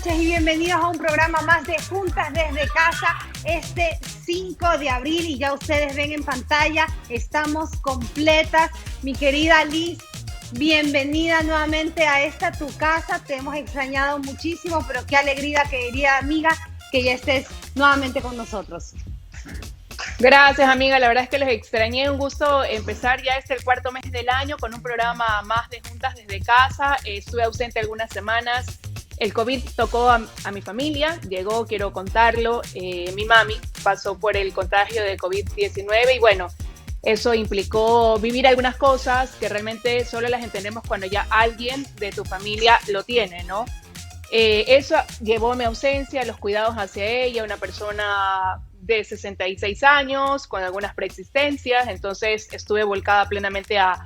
noches y bienvenidos a un programa más de Juntas desde Casa este 5 de abril y ya ustedes ven en pantalla, estamos completas. Mi querida Liz, bienvenida nuevamente a esta tu casa, te hemos extrañado muchísimo, pero qué alegría, querida amiga, que ya estés nuevamente con nosotros. Gracias, amiga, la verdad es que les extrañé, un gusto empezar ya el cuarto mes del año con un programa más de Juntas desde Casa. Estuve ausente algunas semanas, el COVID tocó a mi familia, llegó, quiero contarlo, mi mami pasó por el contagio de COVID-19 y bueno, eso implicó vivir algunas cosas que realmente solo las entendemos cuando ya alguien de tu familia lo tiene, ¿no? Eso llevó a mi ausencia, los cuidados hacia ella, una persona de 66 años, con algunas preexistencias, entonces estuve volcada plenamente a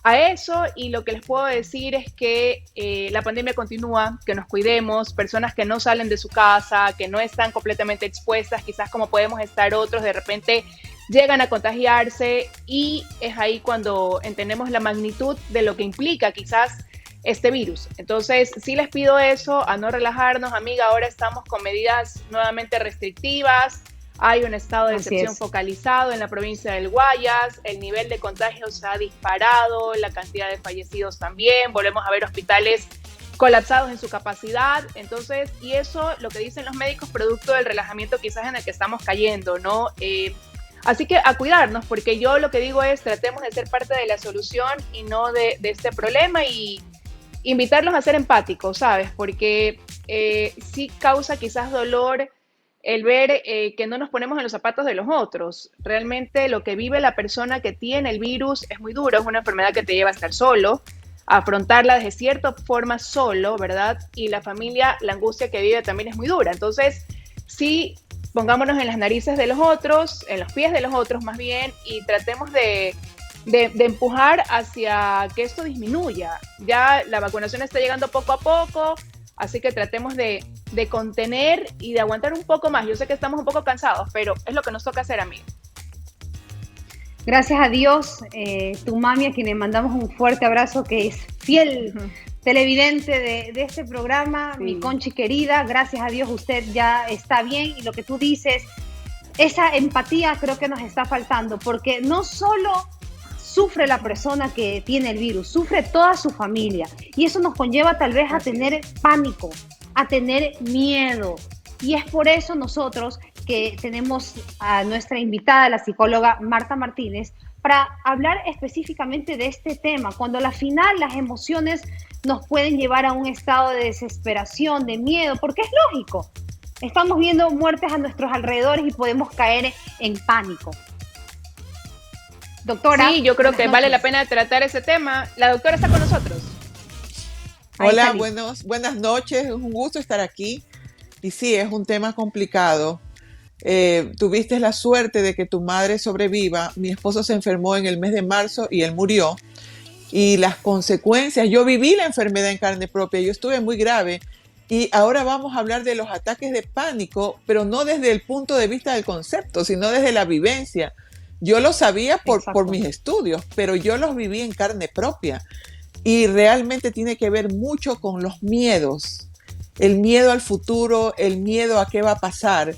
eso y lo que les puedo decir es que la pandemia continúa, que nos cuidemos, personas que no salen de su casa, que no están completamente expuestas, quizás como podemos estar otros, de repente llegan a contagiarse y es ahí cuando entendemos la magnitud de lo que implica quizás este virus. Entonces, sí les pido eso, a no relajarnos, amiga, ahora estamos con medidas nuevamente restrictivas, hay un estado de excepción focalizado en la provincia del Guayas, el nivel de contagios se ha disparado, la cantidad de fallecidos también, volvemos a ver hospitales colapsados en su capacidad, entonces, y eso, lo que dicen los médicos, producto del relajamiento quizás en el que estamos cayendo, ¿no? Así que a cuidarnos, porque yo lo que digo es, tratemos de ser parte de la solución y no de este problema y invitarlos a ser empáticos, ¿sabes? Porque sí causa quizás dolor el ver que no nos ponemos en los zapatos de los otros. Realmente lo que vive la persona que tiene el virus es muy duro, es una enfermedad que te lleva a estar solo, a afrontarla de cierta forma solo, ¿verdad? Y la familia, la angustia que vive también es muy dura. Entonces, sí, pongámonos en las narices de los otros, en los pies de los otros más bien, y tratemos de empujar hacia que esto disminuya. Ya la vacunación está llegando poco a poco, así que tratemos de contener y de aguantar un poco más. Yo sé que estamos un poco cansados, pero es lo que nos toca hacer, amiga. Gracias a Dios, tu mami, a quien le mandamos un fuerte abrazo, que es fiel televidente de este programa, mi Conchi querida, gracias a Dios usted ya está bien y lo que tú dices, esa empatía creo que nos está faltando, porque no solo sufre la persona que tiene el virus, sufre toda su familia y eso nos conlleva tal vez a tener pánico, a tener miedo y es por eso nosotros que tenemos a nuestra invitada, la psicóloga Marta Martínez, para hablar específicamente de este tema, cuando al final las emociones nos pueden llevar a un estado de desesperación, de miedo, porque es lógico, estamos viendo muertes a nuestros alrededores y podemos caer en pánico. Doctora. Sí, yo creo que vale la pena tratar ese tema. La doctora está con nosotros. Hola, buenas noches. Es un gusto estar aquí. Y sí, es un tema complicado. Tuviste la suerte de que tu madre sobreviva. Mi esposo se enfermó en el mes de marzo y él murió. Y las consecuencias, yo viví la enfermedad en carne propia. Yo estuve muy grave. Y ahora vamos a hablar de los ataques de pánico, pero no desde el punto de vista del concepto, sino desde la vivencia. Yo lo sabía por mis estudios, pero yo los viví en carne propia y realmente tiene que ver mucho con los miedos, el miedo al futuro, el miedo a qué va a pasar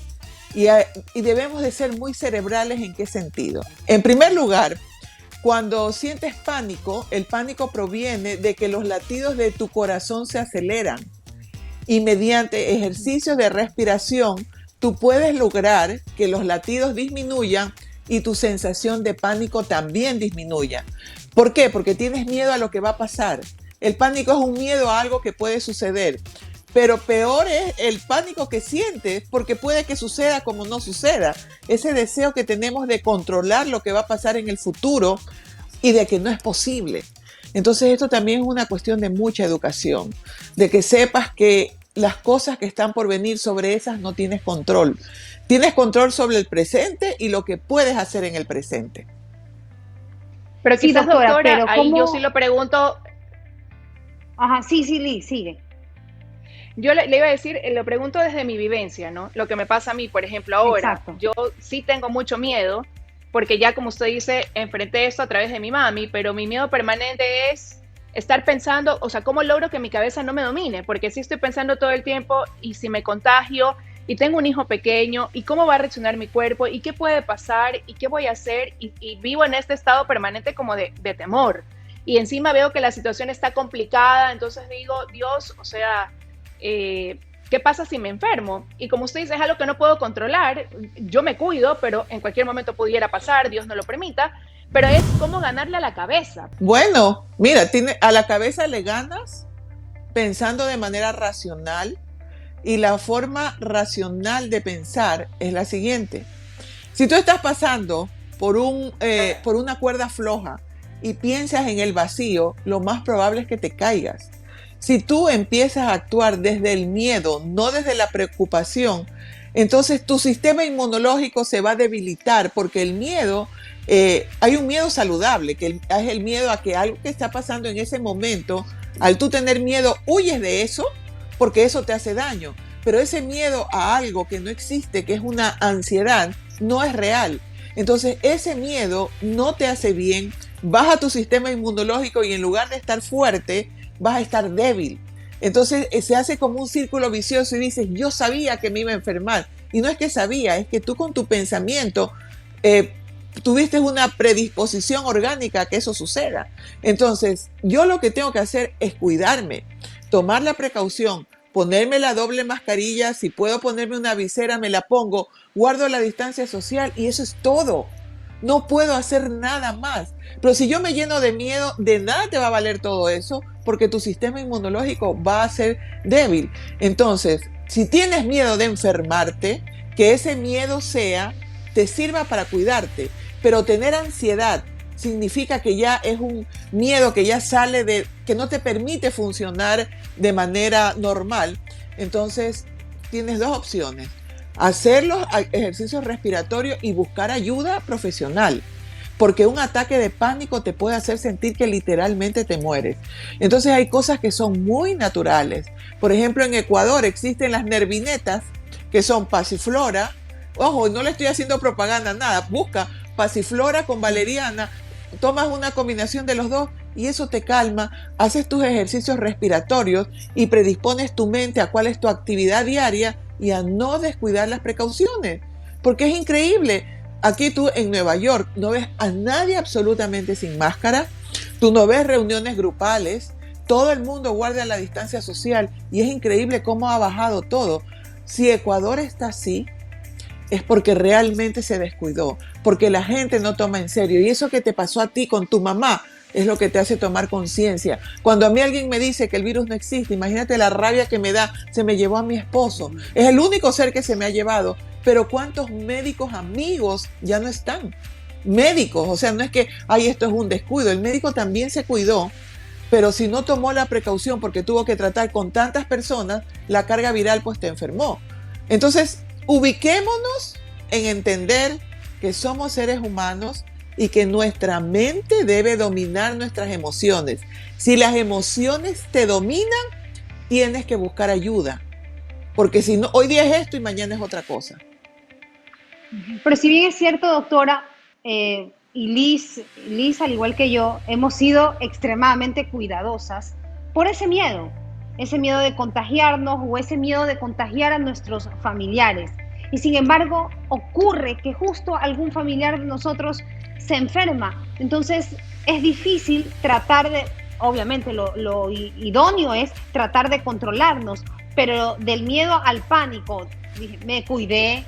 y debemos de ser muy cerebrales en qué sentido. En primer lugar, cuando sientes pánico, el pánico proviene de que los latidos de tu corazón se aceleran y mediante ejercicios de respiración tú puedes lograr que los latidos disminuyan y tu sensación de pánico también disminuya. ¿Por qué? Porque tienes miedo a lo que va a pasar. El pánico es un miedo a algo que puede suceder, pero peor es el pánico que sientes porque puede que suceda como no suceda. Ese deseo que tenemos de controlar lo que va a pasar en el futuro y de que no es posible. Entonces esto también es una cuestión de mucha educación, de que sepas que las cosas que están por venir sobre esas no tienes control. Tienes control sobre el presente y lo que puedes hacer en el presente. Pero sí, quizás, doctora, pero ahí ¿cómo? yo sí lo pregunto. Ajá, sí, Liz, sigue. Yo le iba a decir, lo pregunto desde mi vivencia, ¿no? Lo que me pasa a mí, por ejemplo, ahora. Exacto. Yo sí tengo mucho miedo, porque ya como usted dice, enfrenté esto a través de mi mami, pero mi miedo permanente es estar pensando, o sea, ¿cómo logro que mi cabeza no me domine? Porque si estoy pensando todo el tiempo y si me contagio y tengo un hijo pequeño y cómo va a reaccionar mi cuerpo y qué puede pasar y qué voy a hacer y vivo en este estado permanente como de temor. Y encima veo que la situación está complicada, entonces digo, Dios, o sea, ¿qué pasa si me enfermo? Y como usted dice, es algo que no puedo controlar, yo me cuido, pero en cualquier momento pudiera pasar, Dios no lo permita, pero es cómo ganarle a la cabeza. Bueno, mira, a la cabeza le ganas pensando de manera racional, y la forma racional de pensar es la siguiente. Si tú estás pasando por una cuerda floja y piensas en el vacío, lo más probable es que te caigas. Si tú empiezas a actuar desde el miedo, no desde la preocupación, entonces tu sistema inmunológico se va a debilitar, porque el miedo, hay un miedo saludable, que es el miedo a que algo que está pasando en ese momento, al tú tener miedo, huyes de eso, porque eso te hace daño. Pero ese miedo a algo que no existe, que es una ansiedad, no es real. Entonces ese miedo no te hace bien, baja tu sistema inmunológico y en lugar de estar fuerte, vas a estar débil. Entonces se hace como un círculo vicioso y dices, yo sabía que me iba a enfermar. Y no es que sabía, es que tú con tu pensamiento tuviste una predisposición orgánica a que eso suceda. Entonces yo lo que tengo que hacer es cuidarme, tomar la precaución, ponerme la doble mascarilla, si puedo ponerme una visera me la pongo, guardo la distancia social y eso es todo. No puedo hacer nada más. Pero si yo me lleno de miedo, de nada te va a valer todo eso, porque tu sistema inmunológico va a ser débil. Entonces, si tienes miedo de enfermarte, que ese miedo te sirva para cuidarte. Pero tener ansiedad significa que ya es un miedo que ya sale que no te permite funcionar de manera normal. Entonces, tienes dos opciones: hacer los ejercicios respiratorios y buscar ayuda profesional, porque un ataque de pánico te puede hacer sentir que literalmente te mueres. Entonces hay cosas que son muy naturales. Por ejemplo, en Ecuador existen las nervinetas, que son pasiflora. Ojo, no le estoy haciendo propaganda, nada. Busca pasiflora con valeriana, tomas una combinación de los dos y eso te calma, haces tus ejercicios respiratorios y predispones tu mente a cuál es tu actividad diaria y a no descuidar las precauciones, porque es increíble. Aquí tú en Nueva York no ves a nadie absolutamente sin máscara, tú no ves reuniones grupales, todo el mundo guarda la distancia social y es increíble cómo ha bajado todo. Si Ecuador está así, es porque realmente se descuidó, porque la gente no toma en serio. Y eso que te pasó a ti con tu mamá es lo que te hace tomar conciencia. Cuando a mí alguien me dice que el virus no existe, imagínate la rabia que me da. Se me llevó a mi esposo. Es el único ser que se me ha llevado. Pero ¿cuántos médicos amigos ya no están? Médicos, o sea, no es que, ay, esto es un descuido. El médico también se cuidó, pero si no tomó la precaución porque tuvo que tratar con tantas personas, la carga viral pues te enfermó. Entonces, ubiquémonos en entender que somos seres humanos y que nuestra mente debe dominar nuestras emociones. Si las emociones te dominan, tienes que buscar ayuda, porque si no, hoy día es esto y mañana es otra cosa. Pero si bien es cierto, doctora, y Liz, al igual que yo, hemos sido extremadamente cuidadosas por ese miedo de contagiarnos o ese miedo de contagiar a nuestros familiares. Y sin embargo, ocurre que justo algún familiar de nosotros se enferma. Entonces, es difícil tratar de, obviamente lo idóneo es tratar de controlarnos, pero del miedo al pánico, me cuidé,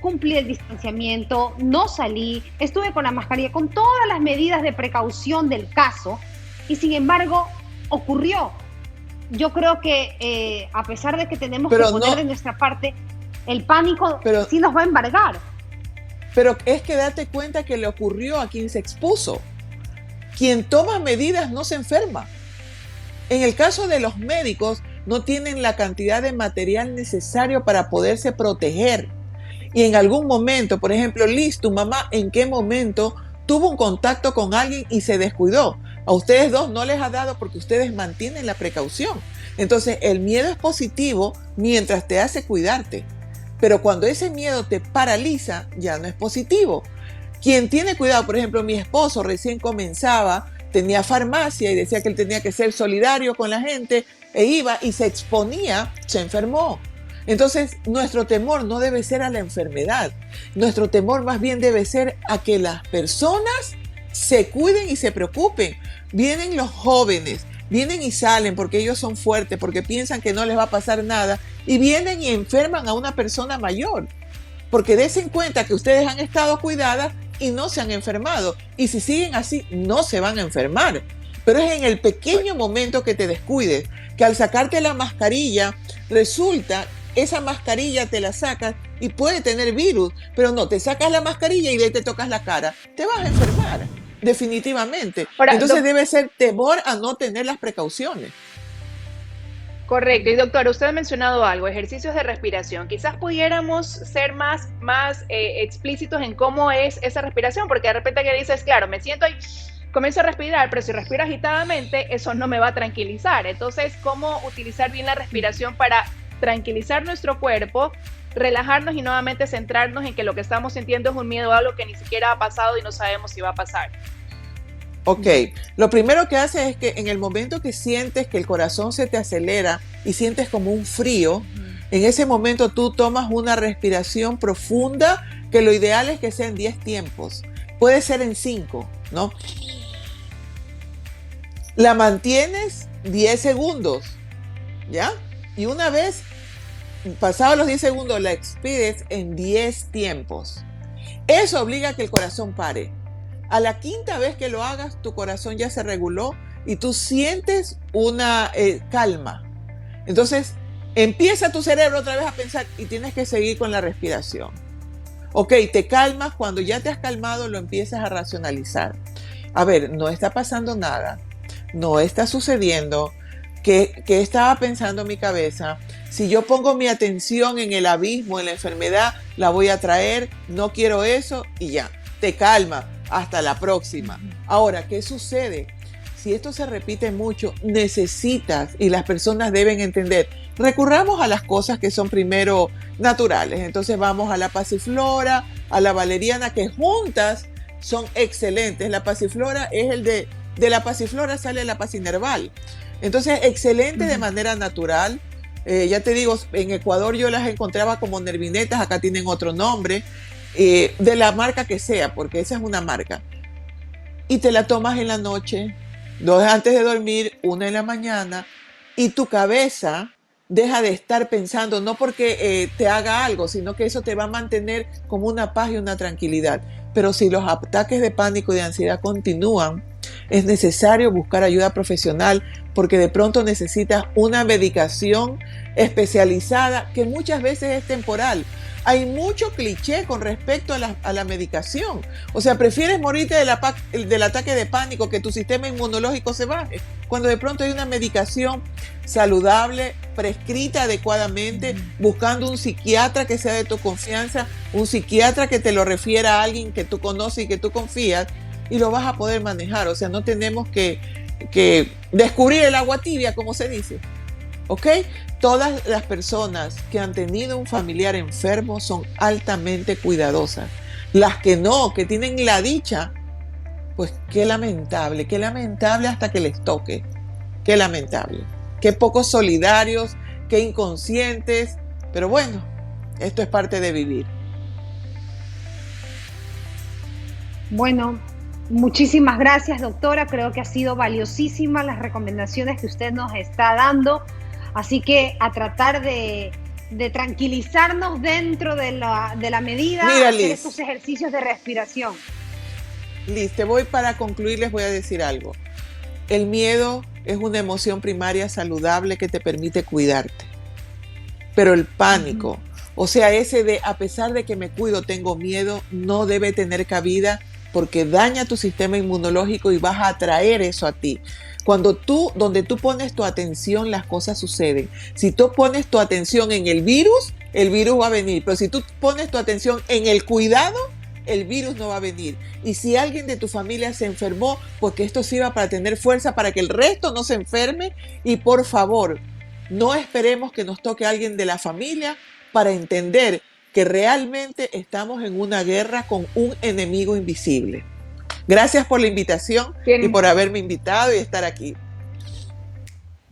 cumplí el distanciamiento, no salí, estuve con la mascarilla, con todas las medidas de precaución del caso, y sin embargo, ocurrió. Yo creo que a pesar de que tenemos que poner de nuestra parte, el pánico sí nos va a embargar. Pero es que date cuenta que le ocurrió a quien se expuso. Quien toma medidas no se enferma. En el caso de los médicos, no tienen la cantidad de material necesario para poderse proteger. Y en algún momento, por ejemplo, Liz, tu mamá, ¿en qué momento tuvo un contacto con alguien y se descuidó? A ustedes dos no les ha dado porque ustedes mantienen la precaución. Entonces, el miedo es positivo mientras te hace cuidarte. Pero cuando ese miedo te paraliza, ya no es positivo. Quien tiene cuidado, por ejemplo, mi esposo recién comenzaba, tenía farmacia y decía que él tenía que ser solidario con la gente, e iba y se exponía, se enfermó. Entonces, nuestro temor no debe ser a la enfermedad. Nuestro temor más bien debe ser a que las personas se cuiden y se preocupen. Vienen los jóvenes, vienen y salen porque ellos son fuertes, porque piensan que no les va a pasar nada, y vienen y enferman a una persona mayor. Porque desen cuenta que ustedes han estado cuidadas y no se han enfermado. Y si siguen así, no se van a enfermar. Pero es en el pequeño momento que te descuides, que al sacarte la mascarilla, resulta, esa mascarilla te la sacas y puede tener virus, pero no, te sacas la mascarilla y de ahí te tocas la cara. Te vas a enfermar, definitivamente. Ahora, entonces debe ser temor a no tener las precauciones. Correcto. Y doctora, usted ha mencionado algo, ejercicios de respiración. Quizás pudiéramos ser más explícitos en cómo es esa respiración, porque de repente que dices, claro, me siento y comienzo a respirar, pero si respiro agitadamente, eso no me va a tranquilizar. Entonces, ¿cómo utilizar bien la respiración para tranquilizar nuestro cuerpo, relajarnos y nuevamente centrarnos en que lo que estamos sintiendo es un miedo a algo que ni siquiera ha pasado y no sabemos si va a pasar? Ok, lo primero que hace es que en el momento que sientes que el corazón se te acelera y sientes como un frío, en ese momento tú tomas una respiración profunda, que lo ideal es que sea en 10 tiempos. Puede ser en 5, ¿no? La mantienes 10 segundos, ¿ya? Y una vez pasados los 10 segundos, la expides en 10 tiempos. Eso obliga a que el corazón pare. A la quinta vez que lo hagas, tu corazón ya se reguló y tú sientes una calma. Entonces, empieza tu cerebro otra vez a pensar y tienes que seguir con la respiración. Ok, te calmas. Cuando ya te has calmado, lo empiezas a racionalizar. A ver, no está pasando nada. No está sucediendo. ¿Qué estaba pensando en mi cabeza? Si yo pongo mi atención en el abismo, en la enfermedad, la voy a traer. No quiero eso y ya. Te calma. Hasta la próxima. Ahora, ¿qué sucede? Si esto se repite mucho, necesitas, y las personas deben entender, recurramos a las cosas que son primero naturales. Entonces vamos a la pasiflora, a la valeriana, que juntas son excelentes. La pasiflora es de la pasiflora sale la pasinerval. Entonces, excelente de manera natural. Ya te digo, en Ecuador yo las encontraba como nervinetas, acá tienen otro nombre. De la marca que sea, porque esa es una marca, y te la tomas en la noche, 2 antes de dormir, 1 en la mañana, y tu cabeza deja de estar pensando, no porque te haga algo, sino que eso te va a mantener como una paz y una tranquilidad. Pero si los ataques de pánico y de ansiedad continúan, es necesario buscar ayuda profesional, porque de pronto necesitas una medicación especializada que muchas veces es temporal. Hay mucho cliché con respecto a la medicación. O sea, prefieres morirte del ataque de pánico, que tu sistema inmunológico se baje, cuando de pronto hay una medicación saludable, prescrita adecuadamente, buscando un psiquiatra que sea de tu confianza, un psiquiatra que te lo refiera a alguien que tú conoces y que tú confías, y lo vas a poder manejar. O sea, no tenemos que descubrir el agua tibia, como se dice. ¿Ok? Todas las personas que han tenido un familiar enfermo son altamente cuidadosas. Las que no, que tienen la dicha, pues qué lamentable hasta que les toque. Qué lamentable. Qué pocos solidarios, qué inconscientes. Pero bueno, esto es parte de vivir. Bueno, muchísimas gracias, doctora. Creo que ha sido valiosísima las recomendaciones que usted nos está dando. Así que a tratar de tranquilizarnos dentro de la medida, Mira, hacer Liz, estos ejercicios de respiración. Liz, para concluir les voy a decir algo. El miedo es una emoción primaria saludable que te permite cuidarte. Pero el pánico, o sea, ese de a pesar de que me cuido, tengo miedo, no debe tener cabida, porque daña tu sistema inmunológico y vas a atraer eso a ti. Donde tú pones tu atención, las cosas suceden. Si tú pones tu atención en el virus va a venir. Pero si tú pones tu atención en el cuidado, el virus no va a venir. Y si alguien de tu familia se enfermó, pues que esto sirva para tener fuerza para que el resto no se enferme. Y por favor, no esperemos que nos toque a alguien de la familia para entender que realmente estamos en una guerra con un enemigo invisible. Gracias por la invitación y por haberme invitado y estar aquí.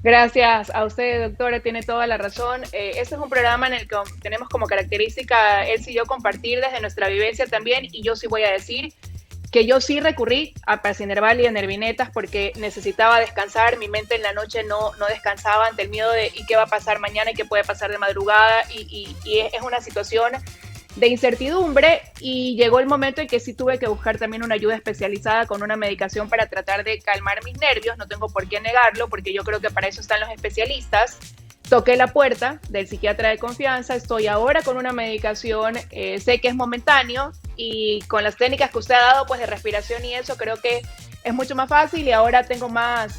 Gracias a usted, doctora, tiene toda la razón. Este es un programa en el que tenemos como característica, él y yo, compartir desde nuestra vivencia también, y yo sí voy a decir que yo sí recurrí a Paracenerval y a Nervinetas porque necesitaba descansar. Mi mente en la noche no descansaba ante el miedo de ¿y qué va a pasar mañana y qué puede pasar de madrugada? Y es una situación de incertidumbre, y llegó el momento en que sí tuve que buscar también una ayuda especializada con una medicación para tratar de calmar mis nervios. No tengo por qué negarlo, porque yo creo que para eso están los especialistas. Toqué la puerta del psiquiatra de confianza, estoy ahora con una medicación, sé que es momentáneo, y con las técnicas que usted ha dado, pues de respiración y eso, creo que es mucho más fácil, y ahora tengo más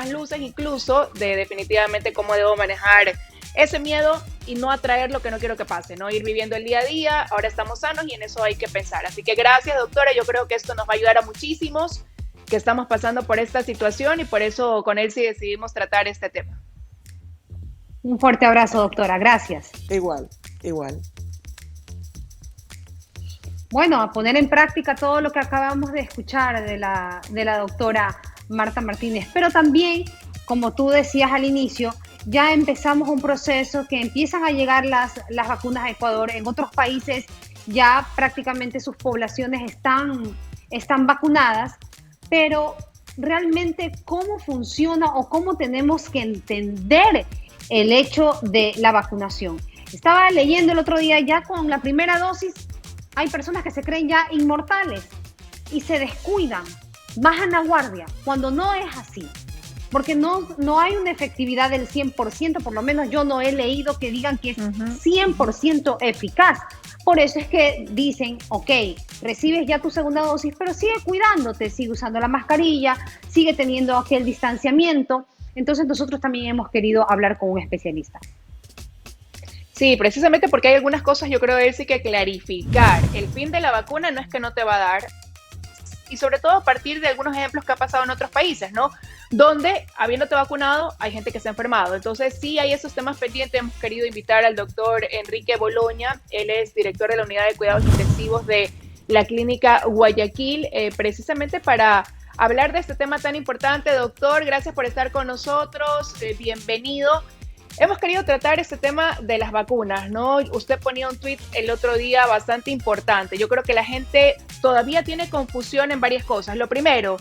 luces incluso de definitivamente cómo debo manejar ese miedo y no atraer lo que no quiero que pase, ¿no? Ir viviendo el día a día. Ahora estamos sanos y en eso hay que pensar. Así que gracias, doctora. Yo creo que esto nos va a ayudar a muchísimos que estamos pasando por esta situación, y por eso con él sí decidimos tratar este tema. Un fuerte abrazo, doctora. Gracias. Igual. Bueno, a poner en práctica todo lo que acabamos de escuchar de la doctora Marta Martínez. Pero también, como tú decías al inicio, ya empezamos un proceso que empiezan a llegar las vacunas a Ecuador. En otros países ya prácticamente sus poblaciones están vacunadas, pero realmente cómo funciona o cómo tenemos que entender el hecho de la vacunación. Estaba leyendo el otro día, ya con la primera dosis hay personas que se creen ya inmortales y se descuidan, bajan la guardia, cuando no es así. Porque no hay una efectividad del 100%, por lo menos yo no he leído que digan que es 100% eficaz. Por eso es que dicen, ok, recibes ya tu segunda dosis, pero sigue cuidándote, sigue usando la mascarilla, sigue teniendo aquel distanciamiento. Entonces nosotros también hemos querido hablar con un especialista. Sí, precisamente porque hay algunas cosas, yo creo, Elsie, que clarificar. El fin de la vacuna no es que no te va a dar, y sobre todo a partir de algunos ejemplos que ha pasado en otros países, ¿no? Donde, habiéndote vacunado, hay gente que se ha enfermado. Entonces, sí hay esos temas pendientes. Hemos querido invitar al doctor Enrique Boloña. Él es director de la Unidad de Cuidados Intensivos de la Clínica Guayaquil, precisamente para hablar de este tema tan importante. Doctor, gracias por estar con nosotros. Bienvenido. Hemos querido tratar este tema de las vacunas, ¿no? Usted ponía un tuit el otro día bastante importante. Yo creo que la gente todavía tiene confusión en varias cosas. Lo primero,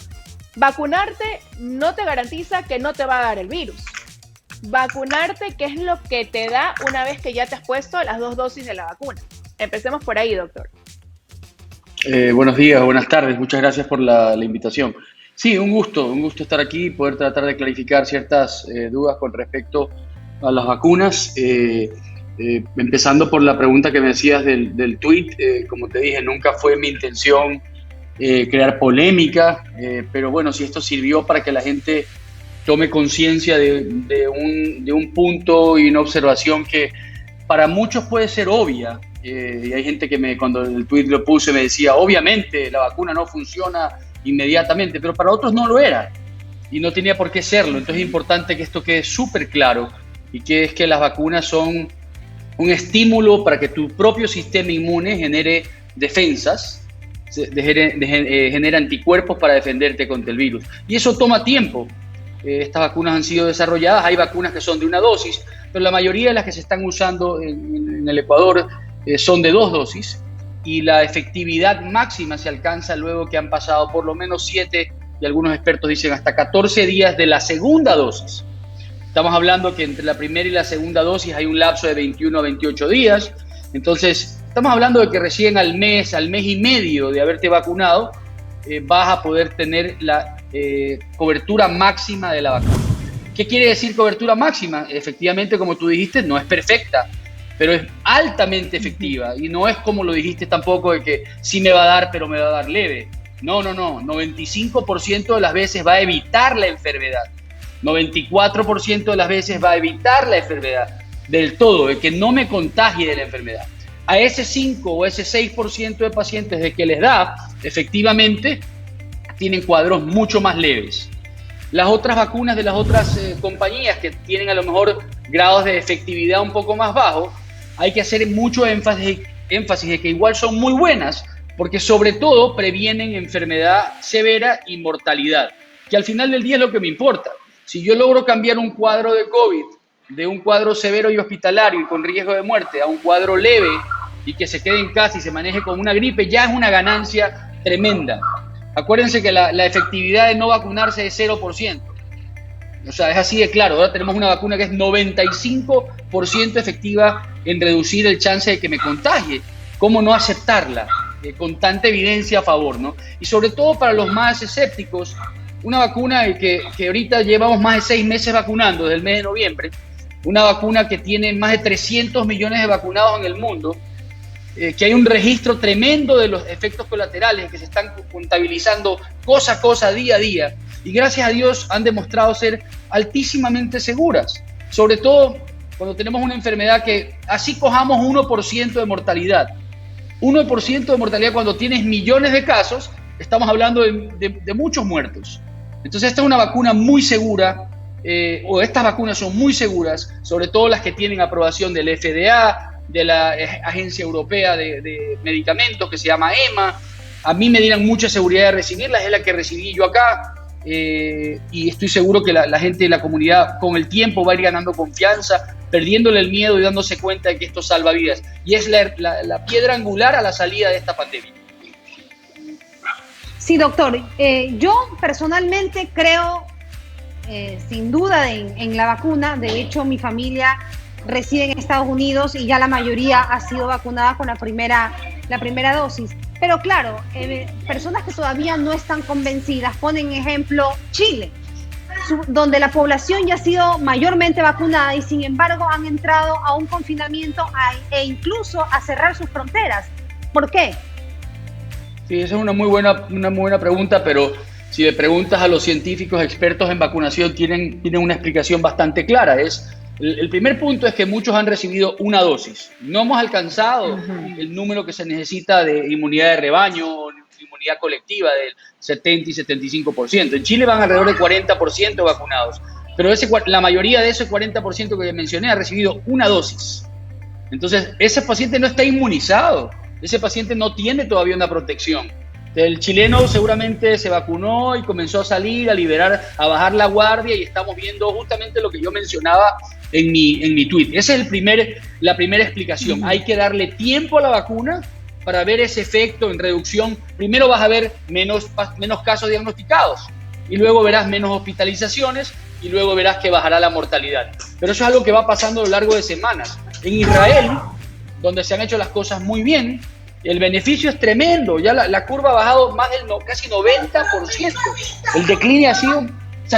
vacunarte no te garantiza que no te va a dar el virus. Vacunarte, ¿qué es lo que te da una vez que ya te has puesto las 2 dosis de la vacuna? Empecemos por ahí, doctor. Buenos días, buenas tardes. Muchas gracias por la invitación. Sí, un gusto estar aquí y poder tratar de clarificar ciertas dudas con respecto a las vacunas, empezando por la pregunta que me decías del tuit. Como te dije, nunca fue mi intención crear polémica, pero bueno, si esto sirvió para que la gente tome conciencia de un punto y una observación que para muchos puede ser obvia, y hay gente que cuando el tuit lo puse me decía, obviamente la vacuna no funciona inmediatamente, pero para otros no lo era y no tenía por qué serlo. Entonces es importante que esto quede súper claro, y que es que las vacunas son un estímulo para que tu propio sistema inmune genere defensas, genere anticuerpos para defenderte contra el virus. Y eso toma tiempo. Estas vacunas han sido desarrolladas, hay vacunas que son de 1 dosis, pero la mayoría de las que se están usando en el Ecuador son de 2 dosis, y la efectividad máxima se alcanza luego que han pasado por lo menos 7, y algunos expertos dicen hasta 14 días de la segunda dosis. Estamos hablando que entre la primera y la segunda dosis hay un lapso de 21 a 28 días. Entonces, estamos hablando de que recién al mes y medio de haberte vacunado, vas a poder tener la cobertura máxima de la vacuna. ¿Qué quiere decir cobertura máxima? Efectivamente, como tú dijiste, no es perfecta, pero es altamente efectiva. Y no es como lo dijiste tampoco, de que sí me va a dar, pero me va a dar leve. No. 95% de las veces va a evitar la enfermedad. 94% de las veces va a evitar la enfermedad del todo, de que no me contagie de la enfermedad. A ese 5 o ese 6% de pacientes de que les da, efectivamente, tienen cuadros mucho más leves. Las otras vacunas de las otras compañías que tienen a lo mejor grados de efectividad un poco más bajos, hay que hacer mucho énfasis de que igual son muy buenas, porque sobre todo previenen enfermedad severa y mortalidad, que al final del día es lo que me importa. Si yo logro cambiar un cuadro de COVID de un cuadro severo y hospitalario y con riesgo de muerte a un cuadro leve y que se quede en casa y se maneje como una gripe, ya es una ganancia tremenda. Acuérdense que la efectividad de no vacunarse es 0%. O sea, es así de claro. Ahora tenemos una vacuna que es 95% efectiva en reducir el chance de que me contagie. ¿Cómo no aceptarla? Con tanta evidencia a favor, ¿no? Y sobre todo para los más escépticos, una vacuna que ahorita llevamos más de 6 meses vacunando, desde el mes de noviembre, una vacuna que tiene más de 300 millones de vacunados en el mundo, que hay un registro tremendo de los efectos colaterales que se están contabilizando cosa a cosa, día a día, y gracias a Dios han demostrado ser altísimamente seguras, sobre todo cuando tenemos una enfermedad que así cojamos 1% de mortalidad. 1% de mortalidad cuando tienes millones de casos, estamos hablando de muchos muertos. Entonces esta es una vacuna muy segura, o estas vacunas son muy seguras, sobre todo las que tienen aprobación del FDA, de la Agencia Europea de Medicamentos, que se llama EMA. A mí me dieron mucha seguridad de recibirlas, es la que recibí yo acá, y estoy seguro que la gente de la comunidad con el tiempo va a ir ganando confianza, perdiéndole el miedo y dándose cuenta de que esto salva vidas. Y es la piedra angular a la salida de esta pandemia. Sí, doctor. Yo personalmente creo, sin duda, en la vacuna. De hecho, mi familia reside en Estados Unidos y ya la mayoría ha sido vacunada con la primera dosis. Pero claro, personas que todavía no están convencidas, ponen ejemplo Chile, donde la población ya ha sido mayormente vacunada y sin embargo han entrado a un confinamiento e incluso a cerrar sus fronteras. ¿Por qué? Sí, esa es una muy buena pregunta, pero si le preguntas a los científicos expertos en vacunación, tienen una explicación bastante clara. El primer punto es que muchos han recibido una dosis. No hemos alcanzado el número que se necesita de inmunidad de rebaño o inmunidad colectiva del 70 y 75%. En Chile van alrededor del 40% vacunados, pero la mayoría de ese 40% que mencioné ha recibido una dosis. Entonces, ese paciente no está inmunizado, ese paciente no tiene todavía una protección. El chileno seguramente se vacunó y comenzó a salir, a bajar la guardia, y estamos viendo justamente lo que yo mencionaba en mi tweet. Esa es la primera explicación. Hay que darle tiempo a la vacuna para ver ese efecto en reducción. Primero vas a ver menos casos diagnosticados y luego verás menos hospitalizaciones y luego verás que bajará la mortalidad. Pero eso es algo que va pasando a lo largo de semanas. En Israel, donde se han hecho las cosas muy bien, el beneficio es tremendo. Ya la curva ha bajado más del casi 90%. El decline ha sido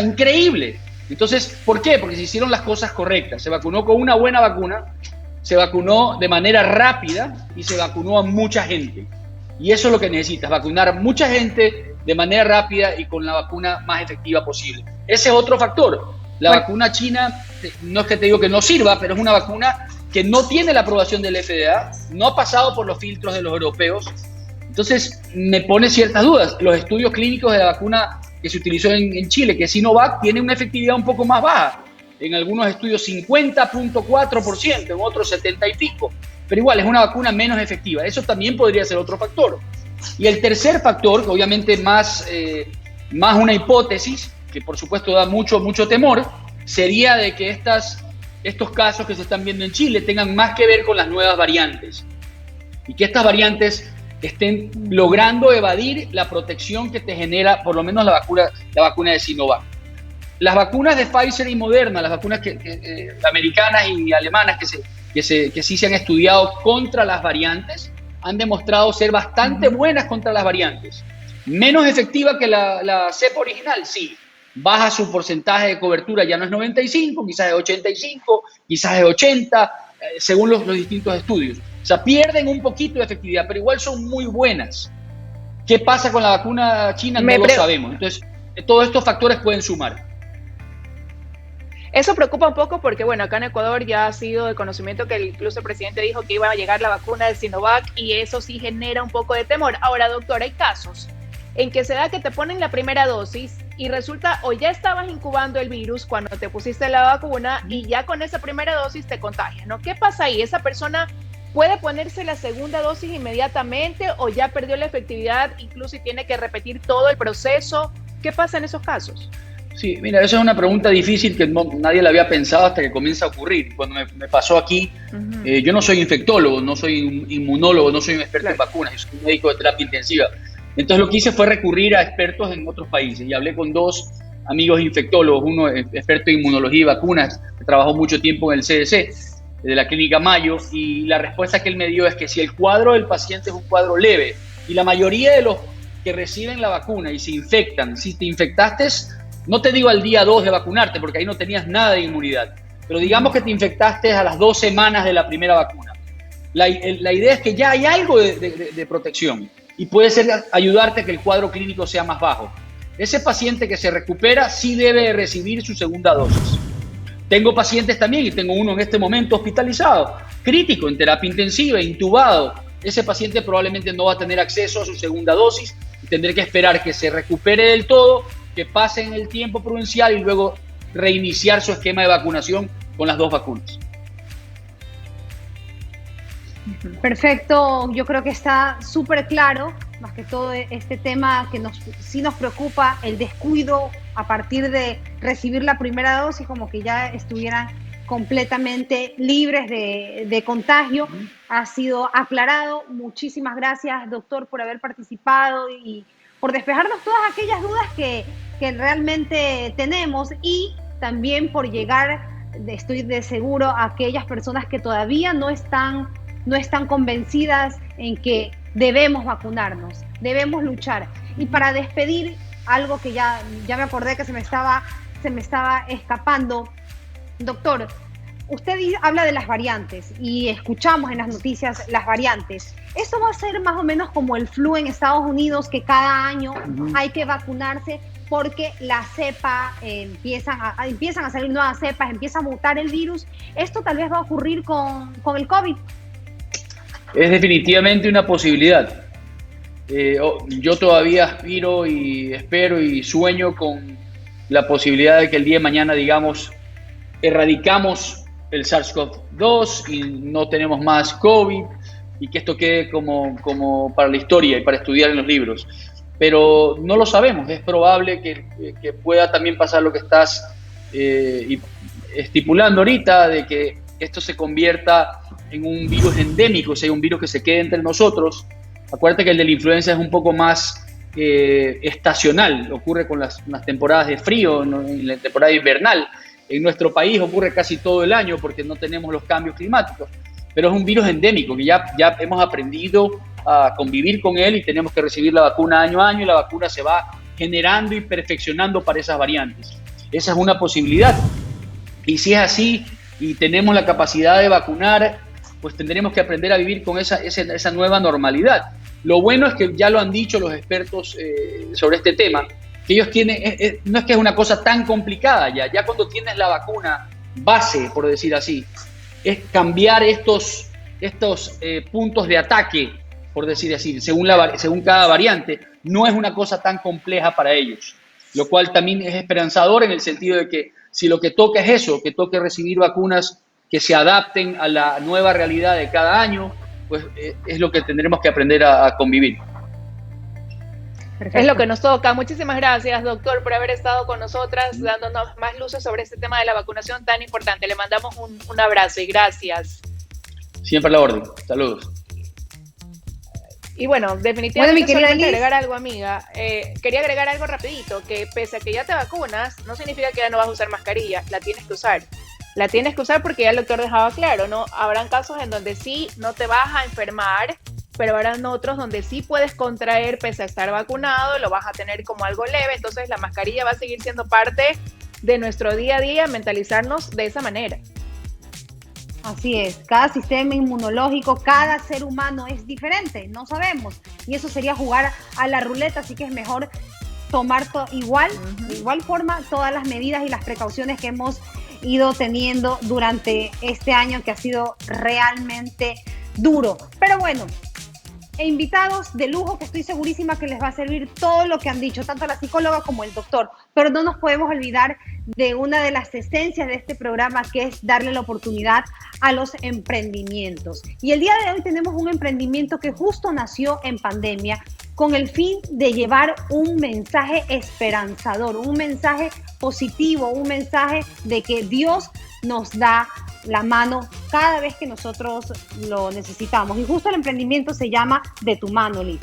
increíble. Entonces, ¿por qué? Porque se hicieron las cosas correctas. Se vacunó con una buena vacuna, se vacunó de manera rápida y se vacunó a mucha gente. Y eso es lo que necesitas, vacunar mucha gente de manera rápida y con la vacuna más efectiva posible. Ese es otro factor. La vacuna china, no es que te digo que no sirva, pero es una vacuna que no tiene la aprobación del FDA, no ha pasado por los filtros de los europeos. Entonces, me pone ciertas dudas. Los estudios clínicos de la vacuna que se utilizó en Chile, que es Sinovac, tiene una efectividad un poco más baja. En algunos estudios 50.4%, en otros 70 y pico. Pero igual, es una vacuna menos efectiva. Eso también podría ser otro factor. Y el tercer factor, que obviamente más una hipótesis, que por supuesto da mucho temor, sería de que estos casos que se están viendo en Chile tengan más que ver con las nuevas variantes. Y que estas variantes estén logrando evadir la protección que te genera por lo menos la vacuna de Sinovac. Las vacunas de Pfizer y Moderna, las vacunas americanas y alemanas que sí se han estudiado contra las variantes, han demostrado ser bastante buenas contra las variantes. Menos efectiva que la cepa original, sí. Baja su porcentaje de cobertura, ya no es 95, quizás es 85, quizás es 80, según los distintos estudios. O sea, pierden un poquito de efectividad, pero igual son muy buenas. ¿Qué pasa con la vacuna china? No lo sabemos. Entonces, todos estos factores pueden sumar. Eso preocupa un poco porque, bueno, acá en Ecuador ya ha sido de conocimiento que incluso el presidente dijo que iba a llegar la vacuna de Sinovac y eso sí genera un poco de temor. Ahora, doctor, hay casos en que se da que te ponen la primera dosis y resulta o ya estabas incubando el virus cuando te pusiste la vacuna y ya con esa primera dosis te contagias, ¿no? ¿Qué pasa ahí? Esa persona ¿puede ponerse la segunda dosis inmediatamente o ya perdió la efectividad, incluso si tiene que repetir todo el proceso? ¿Qué pasa en esos casos? Sí, mira, esa es una pregunta difícil que nadie la había pensado hasta que comienza a ocurrir. Cuando me pasó aquí, yo no soy infectólogo, no soy un inmunólogo, no soy un experto en vacunas, yo soy un médico de terapia intensiva. Entonces lo que hice fue recurrir a expertos en otros países y hablé con dos amigos infectólogos, uno experto en inmunología y vacunas, que trabajó mucho tiempo en el CDC, de la Clínica Mayo, y la respuesta que él me dio es que si el cuadro del paciente es un cuadro leve, y la mayoría de los que reciben la vacuna y se infectan, si te infectaste, no te digo al día 2 de vacunarte, porque ahí no tenías nada de inmunidad, pero digamos que te infectaste a las 2 semanas de la primera vacuna. La idea es que ya hay algo de protección y puede ser ayudarte a que el cuadro clínico sea más bajo. Ese paciente que se recupera sí debe recibir su segunda dosis. Tengo pacientes también, y tengo uno en este momento hospitalizado, crítico, en terapia intensiva, intubado. Ese paciente probablemente no va a tener acceso a su segunda dosis y tendré que esperar que se recupere del todo, que pase en el tiempo prudencial y luego reiniciar su esquema de vacunación con las 2 vacunas. Perfecto, yo creo que está súper claro, más que todo este tema que sí nos preocupa, el descuido a partir de recibir la primera dosis, como que ya estuvieran completamente libres de contagio. Ha sido aclarado. Muchísimas gracias, doctor, por haber participado y por despejarnos todas aquellas dudas que realmente tenemos, y también por llegar, estoy de seguro, a aquellas personas que todavía no están convencidas en que debemos vacunarnos, debemos luchar. Y para despedir, algo que ya me acordé que se me estaba escapando, doctor, usted habla de las variantes y escuchamos en las noticias las variantes. ¿Esto va a ser más o menos como el flu en Estados Unidos, que cada año hay que vacunarse porque la cepa empiezan a salir nuevas cepas, empieza a mutar el virus? ¿Esto tal vez va a ocurrir con el COVID? Es definitivamente una posibilidad. Yo todavía aspiro y espero y sueño con la posibilidad de que el día de mañana, digamos, erradicamos el SARS-CoV-2 y no tenemos más COVID, y que esto quede como para la historia y para estudiar en los libros. Pero no lo sabemos. Es probable que pueda también pasar lo que estás estipulando ahorita, de que esto se convierta en un virus endémico, o sea, un virus que se quede entre nosotros. Acuérdate que el de la influenza es un poco más estacional, ocurre con las temporadas de frío, en la temporada invernal. En nuestro país ocurre casi todo el año porque no tenemos los cambios climáticos, pero es un virus endémico que ya hemos aprendido a convivir con él y tenemos que recibir la vacuna año a año, y la vacuna se va generando y perfeccionando para esas variantes. Esa es una posibilidad, y si es así y tenemos la capacidad de vacunar, pues tendremos que aprender a vivir con esa nueva normalidad. Lo bueno es que ya lo han dicho los expertos sobre este tema, que ellos tienen, no es que es una cosa tan complicada ya cuando tienes la vacuna base, por decir así, es cambiar estos puntos de ataque, por decir así, según cada variante. No es una cosa tan compleja para ellos, lo cual también es esperanzador en el sentido de que si lo que toca es eso, que toque recibir vacunas que se adapten a la nueva realidad de cada año, pues es lo que tendremos que aprender a convivir. Perfecto. Es lo que nos toca. Muchísimas gracias, doctor, por haber estado con nosotras, dándonos más luces sobre este tema de la vacunación tan importante. Le mandamos un abrazo y gracias. Siempre a la orden. Saludos. Y bueno, definitivamente solamente agregar algo, amiga. Quería agregar algo rapidito, que pese a que ya te vacunas, no significa que ya no vas a usar mascarilla. La tienes que usar. La tienes que usar porque ya el doctor dejaba claro, ¿no? Habrán casos en donde sí no te vas a enfermar, pero habrán otros donde sí puedes contraer pese a estar vacunado, lo vas a tener como algo leve. Entonces la mascarilla va a seguir siendo parte de nuestro día a día, mentalizarnos de esa manera. Así es, cada sistema inmunológico, cada ser humano es diferente, no sabemos, y eso sería jugar a la ruleta, así que es mejor tomar de igual forma todas las medidas y las precauciones que hemos ido teniendo durante este año, que ha sido realmente duro. Pero bueno, e invitados de lujo que estoy segurísima que les va a servir todo lo que han dicho, tanto la psicóloga como el doctor. Pero no nos podemos olvidar de una de las esencias de este programa, que es darle la oportunidad a los emprendimientos. Y el día de hoy tenemos un emprendimiento que justo nació en pandemia con el fin de llevar un mensaje esperanzador, un mensaje positivo, un mensaje de que Dios nos da la mano cada vez que nosotros lo necesitamos. Y justo el emprendimiento se llama De tu mano, Liz.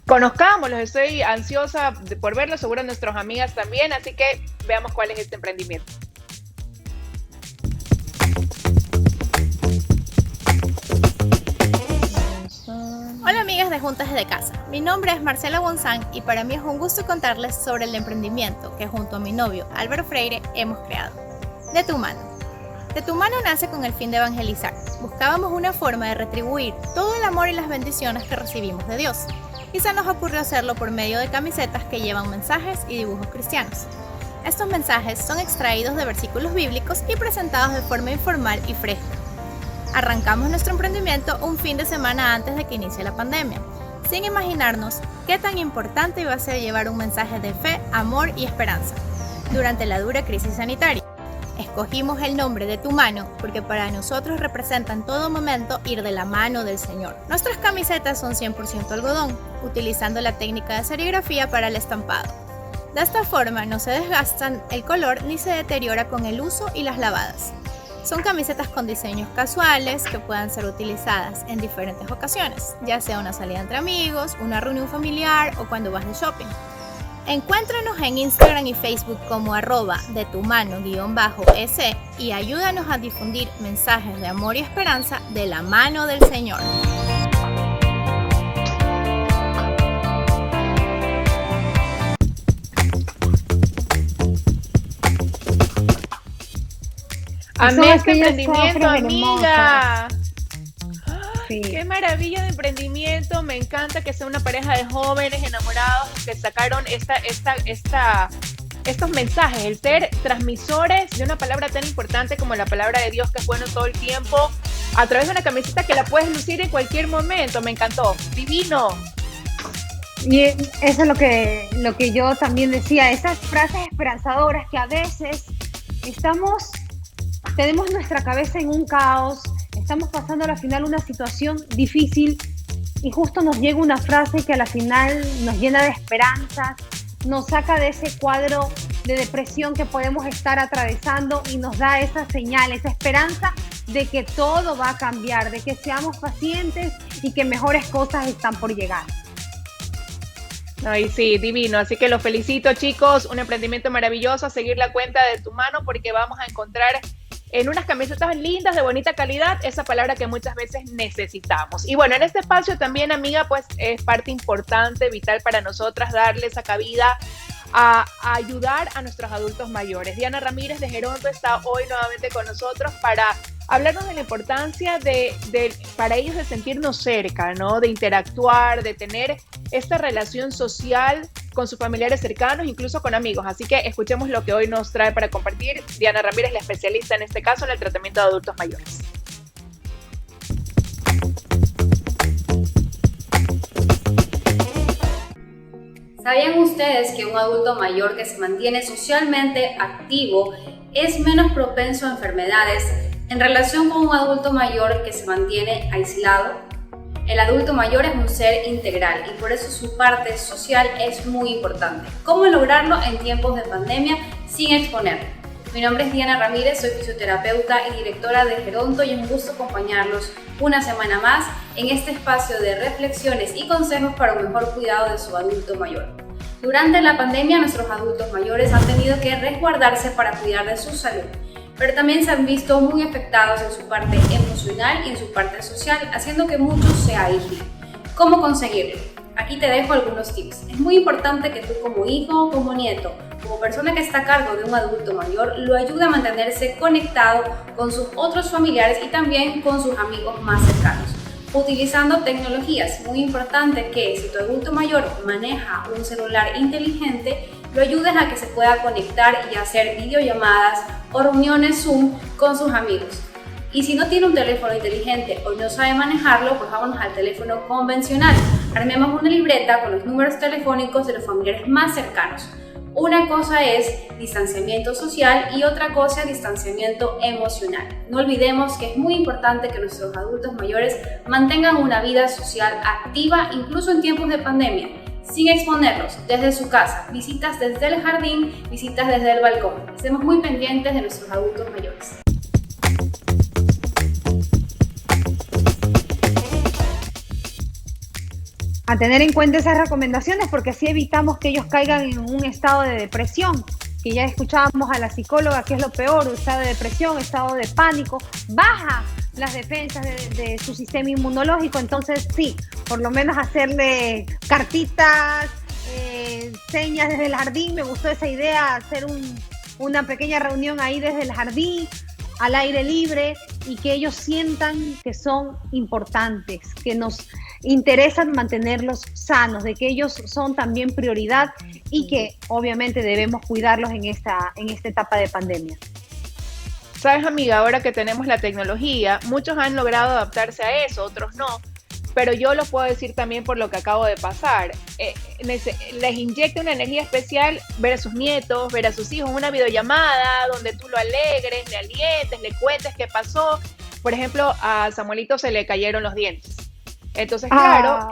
Conozcámoslos, estoy ansiosa por verlo, seguro nuestras amigas también, así que veamos cuál es este emprendimiento. Hola amigas de Juntas desde Casa, mi nombre es Marcela Gonzán y para mí es un gusto contarles sobre el emprendimiento que junto a mi novio Álvaro Freire hemos creado. De tu mano. De tu mano nace con el fin de evangelizar. Buscábamos una forma de retribuir todo el amor y las bendiciones que recibimos de Dios. Y se nos ocurrió hacerlo por medio de camisetas que llevan mensajes y dibujos cristianos. Estos mensajes son extraídos de versículos bíblicos y presentados de forma informal y fresca. Arrancamos nuestro emprendimiento un fin de semana antes de que inicie la pandemia, sin imaginarnos qué tan importante iba a ser llevar un mensaje de fe, amor y esperanza durante la dura crisis sanitaria. Escogimos el nombre De tu mano porque para nosotros representa en todo momento ir de la mano del Señor. Nuestras camisetas son 100% algodón, utilizando la técnica de serigrafía para el estampado. De esta forma no se desgastan el color ni se deteriora con el uso y las lavadas. Son camisetas con diseños casuales que puedan ser utilizadas en diferentes ocasiones, ya sea una salida entre amigos, una reunión familiar o cuando vas de shopping. Encuéntranos en Instagram y Facebook como @detumano_es y ayúdanos a difundir mensajes de amor y esperanza de la mano del Señor. Amé este emprendimiento, amiga. Sí. Qué maravilla de emprendimiento, me encanta que sea una pareja de jóvenes enamorados que sacaron estos mensajes, el ser transmisores de una palabra tan importante como la palabra de Dios, que es bueno todo el tiempo, a través de una camiseta que la puedes lucir en cualquier momento. Me encantó, divino. Y eso es lo que yo también decía, esas frases esperanzadoras que a veces tenemos nuestra cabeza en un caos, estamos pasando a la final una situación difícil y justo nos llega una frase que a la final nos llena de esperanzas, nos saca de ese cuadro de depresión que podemos estar atravesando y nos da esa señal, esa esperanza de que todo va a cambiar, de que seamos pacientes y que mejores cosas están por llegar. Ay, sí, divino. Así que los felicito, chicos. Un emprendimiento maravilloso. A seguir la cuenta De tu mano porque vamos a encontrar en unas camisetas lindas, de bonita calidad, esa palabra que muchas veces necesitamos. Y bueno, en este espacio también, amiga, pues es parte importante, vital para nosotras, darle esa cabida a ayudar a nuestros adultos mayores. Diana Ramírez de Geronto está hoy nuevamente con nosotros para hablarnos de la importancia para ellos de sentirnos cerca, ¿no? De interactuar, de tener esta relación social con sus familiares cercanos, incluso con amigos. Así que escuchemos lo que hoy nos trae para compartir Diana Ramírez, la especialista en este caso en el tratamiento de adultos mayores. ¿Sabían ustedes que un adulto mayor que se mantiene socialmente activo es menos propenso a enfermedades en relación con un adulto mayor que se mantiene aislado? El adulto mayor es un ser integral y por eso su parte social es muy importante. ¿Cómo lograrlo en tiempos de pandemia sin exponer? Mi nombre es Diana Ramírez, soy fisioterapeuta y directora de Geronto y es un gusto acompañarlos una semana más en este espacio de reflexiones y consejos para un mejor cuidado de su adulto mayor. Durante la pandemia, nuestros adultos mayores han tenido que resguardarse para cuidar de su salud, pero también se han visto muy afectados en su parte emocional y en su parte social, haciendo que muchos se aíslen. ¿Cómo conseguirlo? Aquí te dejo algunos tips. Es muy importante que tú como hijo o como nieto, como persona que está a cargo de un adulto mayor, lo ayude a mantenerse conectado con sus otros familiares y también con sus amigos más cercanos. Utilizando tecnologías, muy importante que si tu adulto mayor maneja un celular inteligente, lo ayudes a que se pueda conectar y hacer videollamadas o reuniones Zoom con sus amigos. Y si no tiene un teléfono inteligente o no sabe manejarlo, pues vámonos al teléfono convencional. Armemos una libreta con los números telefónicos de los familiares más cercanos. Una cosa es distanciamiento social y otra cosa es distanciamiento emocional. No olvidemos que es muy importante que nuestros adultos mayores mantengan una vida social activa incluso en tiempos de pandemia, sin exponerlos desde su casa, visitas desde el jardín, visitas desde el balcón. Estemos muy pendientes de nuestros adultos mayores. A tener en cuenta esas recomendaciones porque así evitamos que ellos caigan en un estado de depresión, que ya escuchábamos a la psicóloga que es lo peor, estado de depresión, estado de pánico, baja las defensas de su sistema inmunológico. Entonces sí, por lo menos hacerle cartitas, señas desde el jardín. Me gustó esa idea, hacer una pequeña reunión ahí desde el jardín, al aire libre, y que ellos sientan que son importantes, que nos interesan mantenerlos sanos, de que ellos son también prioridad y que obviamente debemos cuidarlos en esta etapa de pandemia. Sabes, amiga, ahora que tenemos la tecnología, muchos han logrado adaptarse a eso, otros no, pero yo lo puedo decir también por lo que acabo de pasar. Les inyecta una energía especial ver a sus nietos, ver a sus hijos, una videollamada donde tú lo alegres, le alientes, le cuentes qué pasó. Por ejemplo, a Samuelito se le cayeron los dientes. Entonces, claro,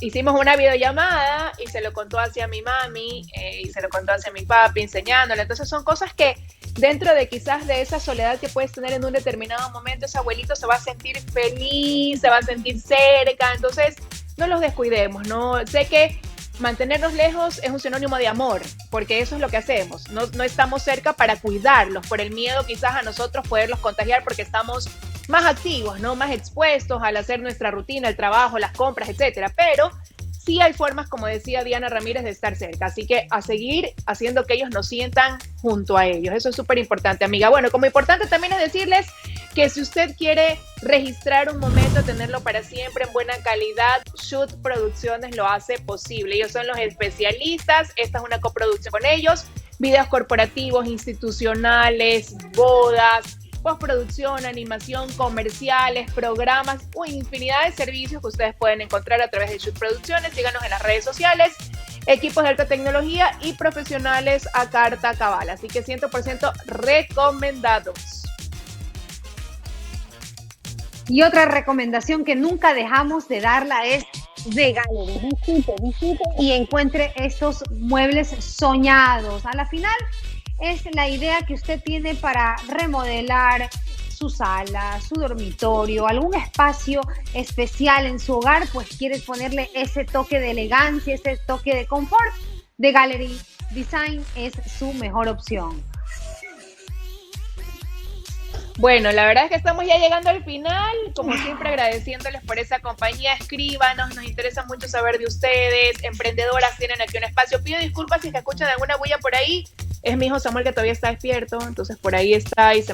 hicimos una videollamada y se lo contó hacia mi mami y se lo contó hacia mi papi enseñándole. Entonces son cosas que dentro de quizás de esa soledad que puedes tener en un determinado momento, ese abuelito se va a sentir feliz, se va a sentir cerca. Entonces no los descuidemos, ¿no? Sé que mantenernos lejos es un sinónimo de amor, porque eso es lo que hacemos. No estamos cerca para cuidarlos, por el miedo quizás a nosotros poderlos contagiar porque estamos más activos, ¿no? Más expuestos al hacer nuestra rutina, el trabajo, las compras, etcétera. Pero sí hay formas, como decía Diana Ramírez, de estar cerca. Así que a seguir haciendo que ellos nos sientan junto a ellos. Eso es súper importante, amiga. Bueno, como importante también es decirles que si usted quiere registrar un momento, tenerlo para siempre en buena calidad, Shoot Producciones lo hace posible. Ellos son los especialistas. Esta es una coproducción con ellos. Videos corporativos, institucionales, bodas, postproducción, animación, comerciales, programas, infinidad de servicios que ustedes pueden encontrar a través de Shoot Producciones. Síganos en las redes sociales, equipos de alta tecnología y profesionales a carta cabal. Así que 100% recomendados. Y otra recomendación que nunca dejamos de darla es The Gallery. Visite y encuentre estos muebles soñados. A la final es la idea que usted tiene para remodelar su sala, su dormitorio, algún espacio especial en su hogar, pues quieres ponerle ese toque de elegancia, ese toque de confort. The Gallery Design es su mejor opción. Bueno, la verdad es que estamos ya llegando al final, como siempre agradeciéndoles por esa compañía. Escríbanos, nos interesa mucho saber de ustedes. Emprendedoras tienen aquí un espacio. Pido disculpas si escuchan alguna bulla por ahí. Es mi hijo Samuel que todavía está despierto, entonces por ahí está y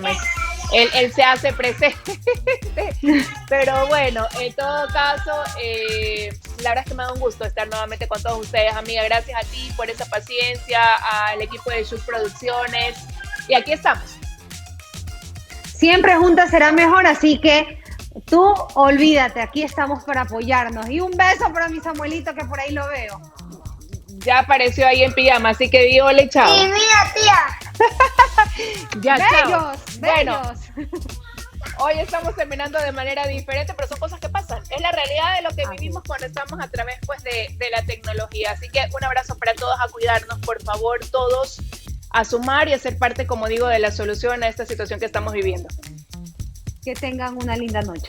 él se hace presente. Pero bueno, en todo caso, la verdad es que me da un gusto estar nuevamente con todos ustedes, amiga. Gracias a ti por esa paciencia, al equipo de Shoot Producciones. Y aquí estamos. Siempre juntas será mejor, así que tú olvídate, aquí estamos para apoyarnos. Y un beso para mi Samuelito que por ahí lo veo. Ya apareció ahí en pijama, así que di hola y chao. Sí, mira, tía. Ya, bellos, chao. bellos. Bueno, hoy estamos terminando de manera diferente, pero son cosas que pasan. Es la realidad de lo que vivimos cuando estamos a través pues, de la tecnología. Así que un abrazo para todos, a cuidarnos, por favor, todos, a sumar y a ser parte, como digo, de la solución a esta situación que estamos viviendo. Que tengan una linda noche.